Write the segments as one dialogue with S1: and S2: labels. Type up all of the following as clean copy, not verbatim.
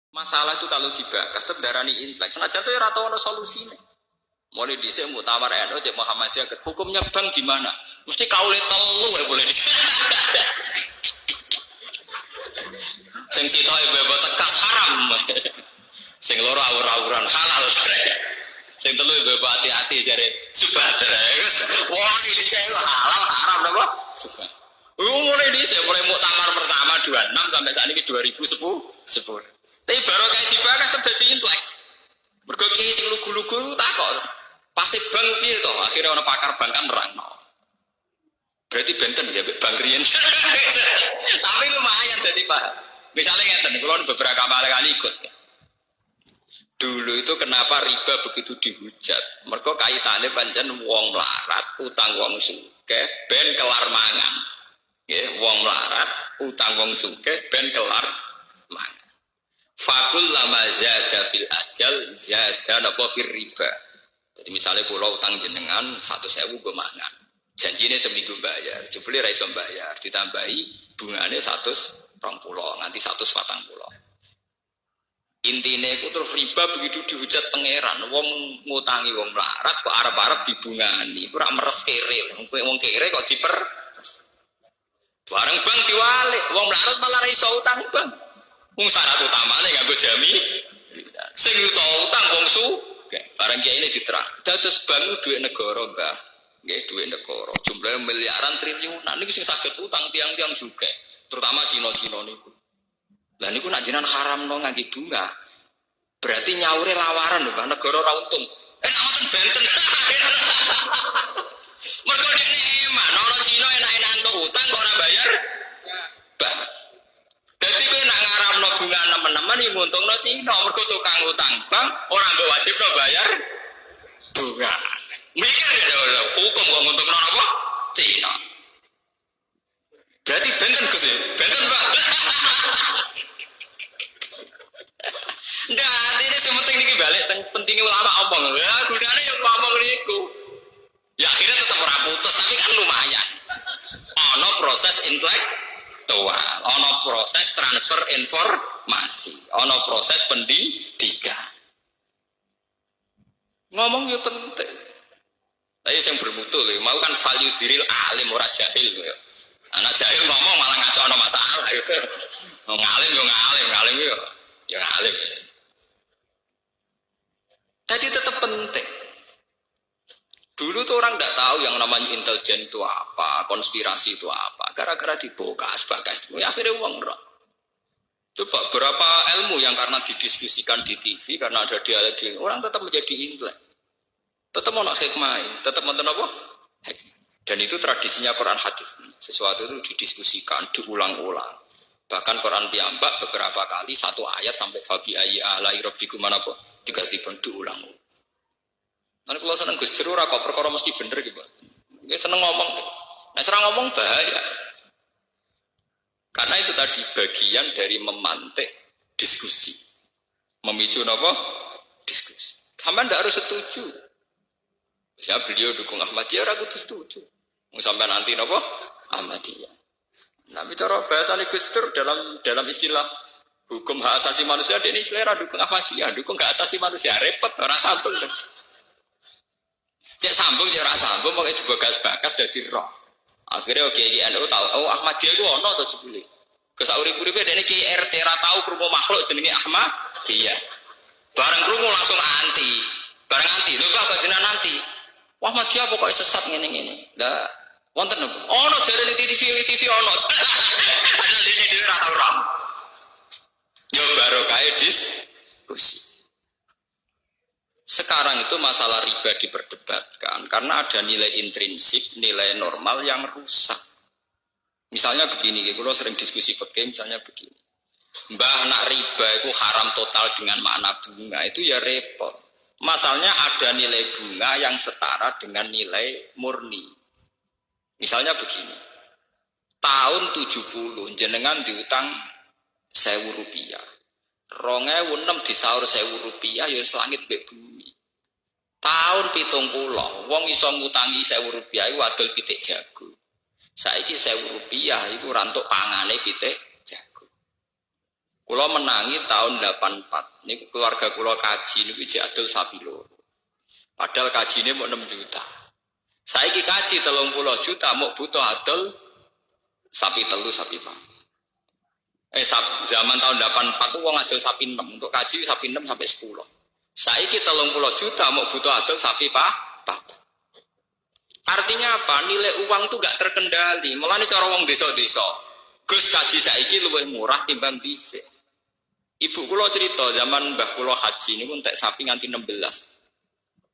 S1: Masalah itu kalau dibahas tetap darani intelek. Senajan itu ora tau ana solusine. Mulai dhisik muktamar NU Cek Muhammadiyah hukumnya bank gimana? Mesti kaule telu ya boleh. Sing sitoke bebas tekas haram. Sing loro awur-awuran halal. Sing telu bebas hati-hati jare subhadra. Wong iki saya halal haram napa? Subhan. Mulai dhisik mulai muktamar pertama 26 sampai saat ini 2010. Tapi baru kayak dibahas terjadi intelek. Mergo ki sing lugu-lugu takok. Pasif bank piye to? Akhirnya ana pakar bank kan nerangno. Berarti benten ya bank riyen. Tapi lumayan dadi Pak. Misalnya ngeten, kula beberapa kali ikut ya. Dulu itu kenapa riba begitu dihujat? Mergo kaitane pancen wong melarat, utang wong sugih ben kelar mangan. Nggih, wong melarat, utang wong sugih ben kelar mangan. Fakul lama zada fil ajal zada napa fir riba. Jadi misalnya pulau utang jenengan 100.000 gue mangan, janjinya seminggu bayar, jebule ra iso bayar, ditambahi bunganya 120, nganti 140. Intine iku terus riba begitu dihujat pangeran, wong ngutangi wong melarat kok arep-arep dibungani, ora meres kere, wong kere kok diper. Bareng bang diwalik, wong melarat malah ra iso utang bang. Wong syarat utamane nganggo jami. Sing utang wong su barang kiai ini diterang. Dados bank duit negara, Mbah. Nggih, duit negara. Jumlahnya miliaran triliunan niku sing saged utang tiang-tiang juga. Terutama Cina-Cina niku. Lah niku nak jenengan haramno ngangge bunga. Berarti nyaure lawaran lho, Mbah. Negara ora untung. Enak ngoten benten. Mergo dene eman ana Cina enak-enak entuk utang kok ora bayar. Mbah. Dadi kowe nak ngaramno bunga nemen-nemen yang nguntungno Cina, mergo tukang utang bank ora mbok wajibno bayar bunga. Mikir ya hukum kok nguntungno apa? Cina. Berarti benten Gus ya? Benten Pak. Ndak, ini sementing niki balik pentingnya ulama omong. Ya gunane yo ngomong niku. Ya akhirnya tetap ora putus tapi kan lumayan. Ono proses intelektual, ono proses transfer informasi, ono proses pendidikan. Ngomong yo penting. Tapi yang bermutu lho, mau kan value diril alim ora jahil lho. Anak jahil ngomong malah ngaco ono masalah. Ngalim yo ngalim yo ngalim. Tadi tetap penting. Dulu tuh orang tidak tahu yang namanya intelijen itu apa, konspirasi itu apa. Gara-gara dibokas, ya akhirnya uang roh. Coba berapa ilmu yang karena didiskusikan di TV, karena ada dialog, orang tetap menjadi intelek. Tetap mau nak hikmah, tetap mau apa? Dan itu tradisinya Quran hadis. Sesuatu itu didiskusikan, diulang-ulang. Bahkan Quran piyambak beberapa kali satu ayat sampai fabi ayyi alai rabbikum manapa digasihkan diulang-ulang. Nanti kalau seneng Gus Dur kok perkara mesti bener gitu. Dia seneng ngomong. Nah serang ngomong bahaya. Karena itu tadi bagian dari memantik diskusi. Memicu apa? Diskusi. Sampai tidak harus setuju. Ya beliau dukung Ahmadiyah, aku tuh setuju. Mau sampai nanti apa? Ahmadiyah. Nah bicara bahasa Gus Dur dalam istilah hukum hak asasi manusia, dia ini selera dukung Ahmadiyah, dukung hak asasi manusia repot, orang sambung kan. Cek sambung, cek ora sambung, mau itu bagas-bagas dari roh. Akhirnya oke, NU tahu, oh Ahmadiyah itu ono atau jebule. Kesauri-uripe dene ki RT ra tahu krungu makhluk jenenge Ahmadiyah. Bareng krungu langsung anti. Bareng anti, lho Pak kok jenengan anti. Wah Ahmadiyah pokoke sesat ngene-ngene. Lah wonten nopo? Ono jarene TV ono. Ada dene dhewe ra tau roh. Yo baru kae diskusi. Sekarang itu masalah riba diperdebatkan karena ada nilai intrinsik, nilai normal yang rusak. Misalnya begini, kalau sering diskusi fikih misalnya begini. Mbah nak riba itu haram total dengan makna bunga, itu ya repot. Masalahnya ada nilai bunga yang setara dengan nilai murni. Misalnya begini. Tahun 70 jenengan diutang 1.000 rupiah. 2006 disaur 1.000 rupiah ya selangit mbek bumi. Tahun 70 wong iso ngutangi 1.000 rupiah iku adol pitik jago. Saiki 1.000 rupiah iku rantuk pangane pitik jago. Kula menangi tahun 84. Niku keluarga kula kaji niku jadul sapi loro. Padahal kajine mau 6 juta. Saiki kaji 30 juta mau butuh adol sapi telu sapi pak. Zaman tahun 84 tuh wong adol sapi 6 untuk kaji sapi 6 sampai 10. Saiki 30 juta mau butuh adol sapi pak. Artinya apa? Nilai uang tuh gak terkendali. Mulane cara wong desa-desa. Gus kaji saiki luwih murah timbang dhisik. Ibu kula cerita zaman mbah kula haji niku entek sapi nganti 16.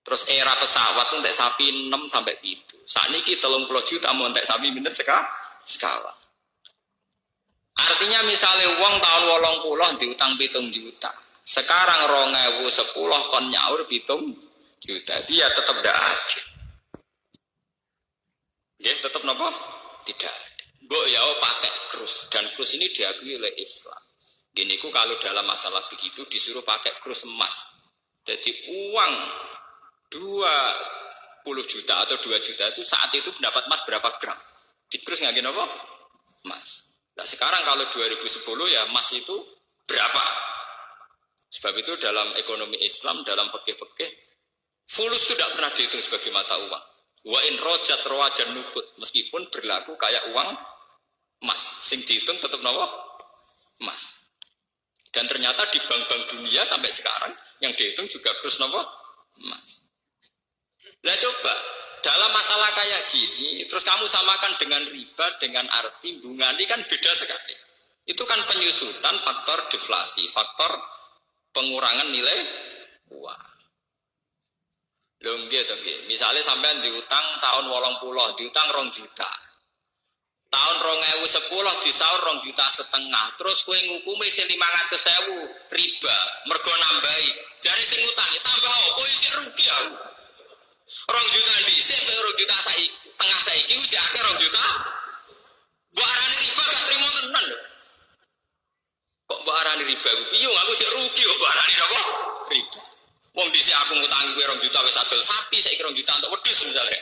S1: Terus era pesawat entek sapi 6 sampai 7. Sakniki 30 juta mau entek sapi pinten sekawan. Artinya misalnya uang tahun 80 diutang 7 juta. Sekarang 2010 kon nyaur 7 juta. Dia tetap tidak adil. Dia tetap napa? Tidak ada. Mbok ya pakai krus dan krus ini diakui oleh Islam. Gini ku kalau dalam masalah begitu disuruh pakai krus emas. Jadi uang 20 juta atau 2 juta itu saat itu mendapat emas berapa gram? Di krus nggak gini apa? Emas. Nah sekarang kalau 2010 ya emas itu berapa? Sebab itu dalam ekonomi Islam, dalam fikih-fikih, fulus itu tidak pernah dihitung sebagai mata uang. Wa in rojat rawajan nukut, meskipun berlaku kayak uang emas, sing dihitung tetap nawa emas. Dan ternyata di bank-bank dunia sampai sekarang yang dihitung juga krus nawa emas. Nah coba dalam masalah kayak gini, terus kamu samakan dengan riba, dengan arti bunga ini kan beda sekali. Itu kan penyusutan faktor deflasi, faktor pengurangan nilai uang. Loh gitu. Misalnya sampean diutang tahun 80, diutang 2 juta. Tahun 2010 disaur 2,5 juta. Terus kowe ngukumi sing 500.000 riba, mergo nambahi. Jare sing utangi tambah opo iki rugi aku. 2 juta dhisik, 2 juta saiki, tengah saiki ujake 2 juta. Mbok arani riba gak trimo tenan lho. Kok mbok arani riba ku piye aku cek rugi kok mbok arani apa? Riba. Wong dhisik aku ngutangi kowe 2 juta wis adol sapi, saiki 2 juta untuk wedhus misalnya.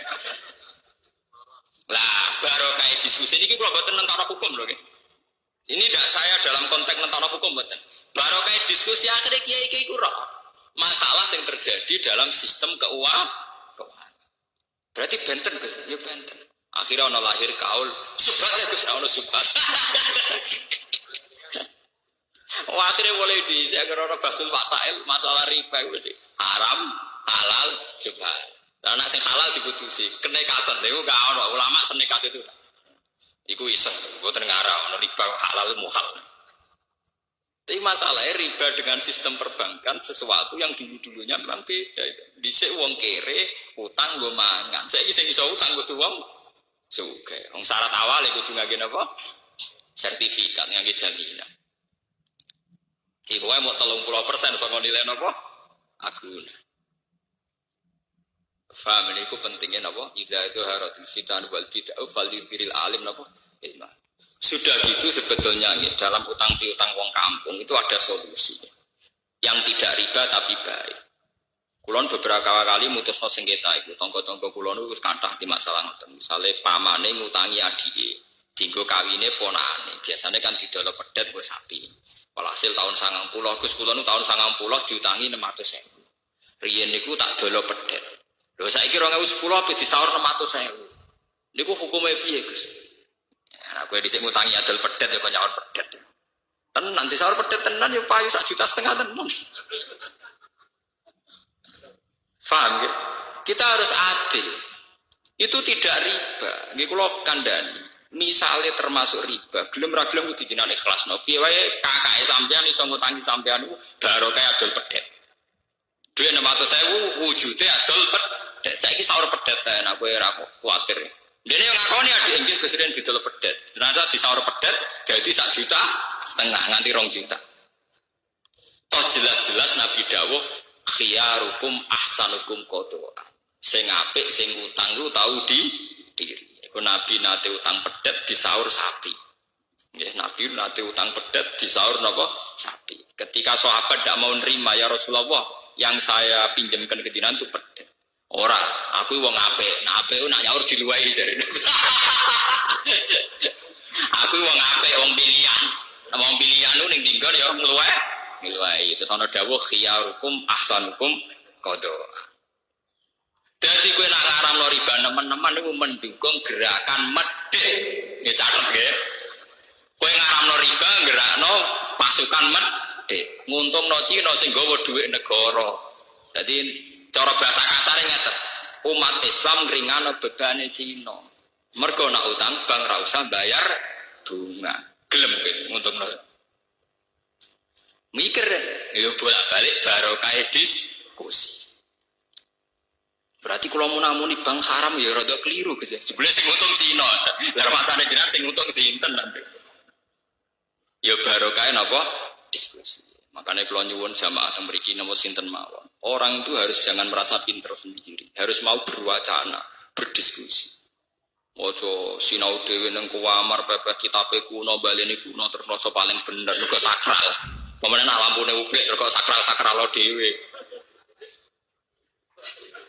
S1: Lah, baru kayak diskusi ini kula mboten nentara hukum lho nggih. Ini tidak saya dalam konteks nentara hukum mboten. Baru kayak diskusi akhirnya kiai-kiai ku roh. Masalah yang terjadi dalam sistem keuangan. Berarti benten Gus, ya benten. Akhirnya ana lahir kaul, subhat ya Gus, ana subhat. Akhirnya boleh saya kira basul masail masalah riba itu haram, halal, subhat. Dan anak sing halal diputusi, kenekatan. Lha gak ono ulama senekat itu. Iku iseng, mboten ngarah ono riba halal muhal. Tapi masalahnya riba dengan sistem perbankan sesuatu yang dulu-dulunya memang beda. Dhisik wong kere utang nggo mangan. Saiki sing iso utang kudu wong sugih. Wong syarat awal kudu ngangge napa? Sertifikat ngangge jaminan. Iki kowe mau 30% saka nilai napa? Aguna. Faham ini ku pentingnya napa? Idza dhaharatul fitan wal bid'ah falyuziril alim napa? Ilmu. Sudah gitu sebetulnya dalam utang piutang wong kampung itu ada solusi yang tidak riba tapi baik. Kulon beberapa kali mutusno sengketa itu tonggo-tonggo kulon itu kathah di masalah ngoten. Misale pamane ngutangi adike, dinggo kawine ponakane. Biasanya kan didol pedet nggo sapi. Walhasil tahun 90 Gus kulon tahun 90 diutangi 600.000. Riyen niku tak dolo pedet. Lho saiki 2010 ape disaur 600.000. Niku hukume piye Gus? Nah, gue disini ngutangi adol pedet ya kok nyaur pedet. Tenan disaur pedet tenan ya payu 1,5 juta tenan. Paham ya? Kita harus adil. Itu tidak riba. Nggih kula kandhani. Misale termasuk riba, gelem ra gelem kudu jenengan ikhlasno. Piye wae kakake sampean iso ngutangi sampean niku barokah adol pedet. Dhuwit 600.000 wujude adol pedet. Saiki saur pedet tenan kowe ora kuwatir. Dene yang ngakoni adik nggih Gus Ren didol pedet. Ternyata disaur pedet jadi 1,5 juta nganti 2 juta. Toh jelas-jelas Nabi dawuh khiyarukum ahsanukum qadha. Sing apik sing utang lu tahu diri. Iku Nabi nate utang pedet disaur sapi. Nggih Nabi nate utang pedet disaur napa? Sapi. Ketika sahabat tidak mau nerima ya Rasulullah, yang saya pinjamkan ke jenengan itu pedet. Ora, aku wong apik. Nah apik nak nyaur diluwahi jare. Aku wong apik, wong pilihan. Wong pilihan ning dinggon kan ya ngeluai itu sono dawuh khiyarukum ahsanukum qada. Dadi kowe nak ngaramno riba nemen-nemen niku mendukung gerakan medhit. Ya catet nggih. Kowe ngaramno riba gerakno pasukan medhit, nguntungno Cina sing nggawa dhuwit negara. Dadi cara bahasa kasare ngeten. Umat Islam ngringano bebane Cina. Mergo nak utang bank ra usah bayar bunga. Gelem kowe nguntungno. Mikir ya bolak-balik barokah diskusi. Berarti kalau mau namuni bank haram ya rada keliru guys. Sebenarnya sing untung Cina. Lah masane jenengan sing untung sinten nanti. Ya barokah napa diskusi. Makanya kalau nyuwun jamaah teng mriki napa sinten mawon. Orang itu harus jangan merasa pinter sendiri. Harus mau berwacana, berdiskusi. Ojo sinau dhewe nang kuwamar pepeh kitabe kuno baleni kuno terus rasa paling bener kok sakral. Pemene lampune ublik terus sakral dhewe.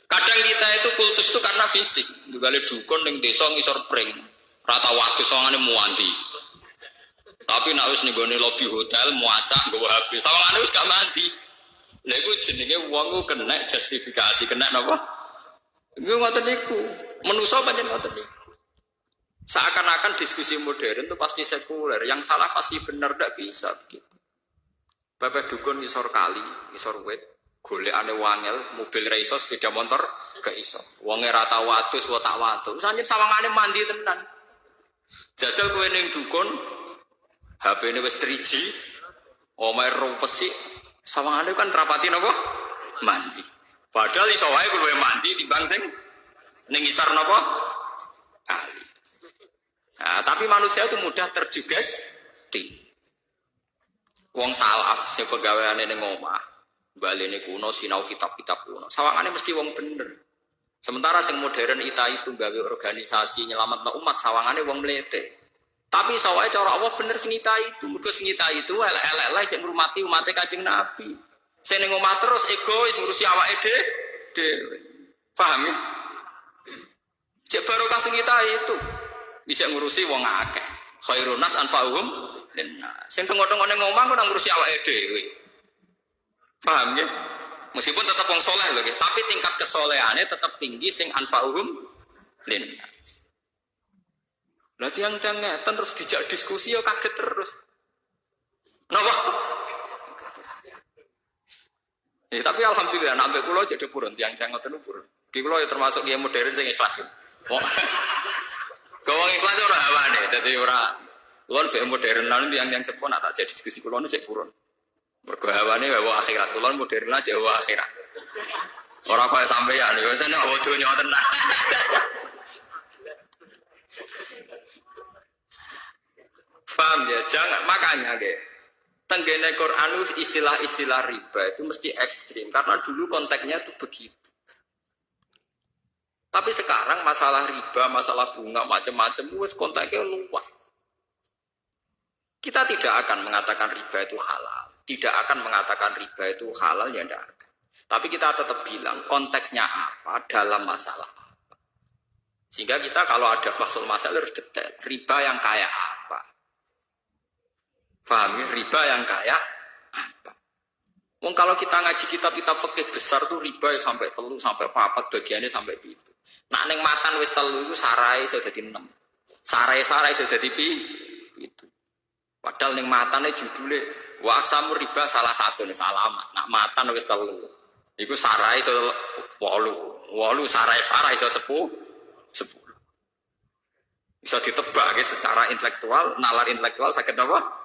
S1: Kadang kita itu kultus itu karena fisik. Juga dukun ning desa ngisor pring. Rata waktu sawangane muanti. Tapi nek wis ning gone lobi hotel muacak nggawa HP. Sawangane wis gak mandi. Lha iku jenenge wong ku kena justifikasi, kena napa? Iku ngoten niku. Manusa pancen ngoten niku. Seakan-akan diskusi modern itu pasti sekuler. Yang salah pasti benar, tidak bisa begitu. Bapak dukun ngisor kali, ngisor wit. Golekane wangel, mobil raiso, sepeda motor gak iso. Wonge rata watus, watak watu. Sanjen sawangane mandi tenan. Jajal kowe ning dukun, HP-ne wis 3G, omahe rumpesi, sawangane kan rapati napa? Mandi. Padahal iso wae kowe mandi timbang sing ning ngisor napa? Kali. Nah, tapi manusia itu mudah terjugesti. Wong salaf sing pegaweane ning omah balene kuno sinau kitab-kitab kuno. Sawangane mesti wong bener. Sementara sing modern itu gawe organisasi nyelametno umat sawangane wong mlete. Tapi sawae cara Allah bener sing itu. Mergo sing itu elek-elek sing ngurmati umat Kanjeng Nabi. Sing ning omah terus egois ngurusi awake dhewe. Paham ya? Cek barokah sing itu. Bisa ngurusi wong akeh. Khairun nas anfa'uhum linnas. Sing tengok-tengok ning omah kok ngurusi awake dhewe. Paham ya? Meskipun tetap wong soleh loh, tapi tingkat kesolehannya tetap tinggi sing anfa'uhum linnas. Lah tiyang ngeten terus dijak diskusi ya kaget terus. Napa? Ya, tapi alhamdulillah sampai kula jadi purun tiyang-tiyang ngoten purun. Ki kula ya termasuk kiai modern sing ikhlas. Gawang ikhlas ora hawane, dadi ora luwih be modernan yang sepon tak jadi diskusi kula nu cek purun. Mergo hawane wae akhirat, kula modern aja wae akhirat. Ora kaya sampeyan yo tenan donya tenan. Paham ya, jangan makanya nggih. Tenggene Quran istilah-istilah riba itu mesti ekstrim karena dulu konteksnya itu begitu. Tapi sekarang masalah riba, masalah bunga macam-macam wis konteksnya luas. Kita tidak akan mengatakan riba itu halal, tidak akan mengatakan riba itu halal ya tidak akan. Tapi kita tetap bilang konteksnya apa dalam masalah apa. Sehingga kita kalau ada bahsul masalah harus detail. Riba yang kayak apa? Paham ya? Riba yang kayak apa? Wong kalau kita ngaji kitab-kitab fikih besar tuh riba sampai 3 sampai 4 bagiannya sampai itu. Nak ning matan wis 3 iku sarai sudah dadi 6. Sarai-sarai sudah dadi itu. Padahal ning matane judule wa aksamu riba salah satu nih salamat. Nak matan wis 3. Iku sarai iso 8. 8 sarai-sarai iso 10. Bisa ditebak secara intelektual, nalar intelektual saged apa?